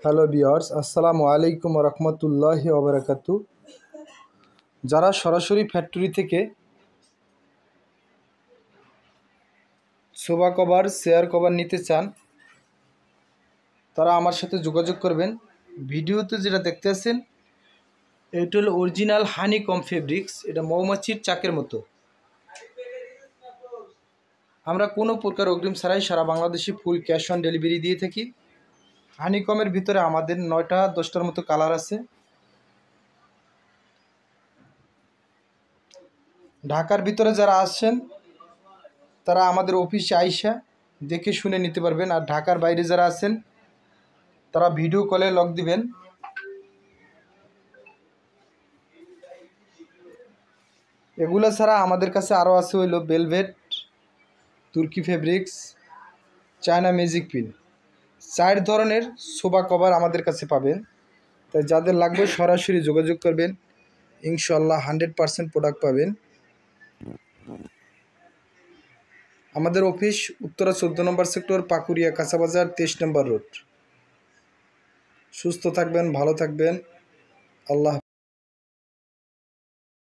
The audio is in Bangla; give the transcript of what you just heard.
হ্যালো ভিউয়ার্স, আসসালামু আলাইকুম ওয়া রাহমাতুল্লাহি ওয়া বারাকাতুহু। যারা সরাসরি ফ্যাক্টরি থেকে সোফা কভার, চেয়ার কভার নিতে চান, তারা আমার সাথে যোগাযোগ করবেন। ভিডিওতে যেটা দেখতেছেন এটা হলো অরিজিনাল হানিকম ফেব্রিক্স। এটা মৌমাছির চাকের মতো। আমরা কোনো প্রকার অগ্রিম ছাড়াই সারা বাংলাদেশে ফুল ক্যাশ অন ডেলিভারি দিয়ে থাকি। হানিকমের ভিতরে আমাদের 9-10টার মতো কালার আছে। ঢাকার ভিতরে যারা আসছেন তারা আমাদের অফিসে আইসা দেখে শুনে নিতে পারবেন। আর ঢাকার বাইরে যারা আছেন তারা ভিডিও কলে লক দিবেন। এগুলো ছাড়া আমাদের কাছে আরও আছে হইল ভেলভেট, তুর্কি ফেব্রিক্স, চায়না ম্যাজিক পিন। 4 ধরনের সোফা কভার আমাদের কাছে পাবেন। তাই যাদের লাগবে সরাসরি যোগাযোগ করবেন, ইনশাল্লাহ 100% প্রোডাক্ট পাবেন। আমাদের অফিস উত্তরা 14 নম্বর সেক্টর, পাকুড়িয়া কাঁচাবাজার, 23 নম্বর রোড। সুস্থ থাকবেন, ভালো থাকবেন। আল্লাহ।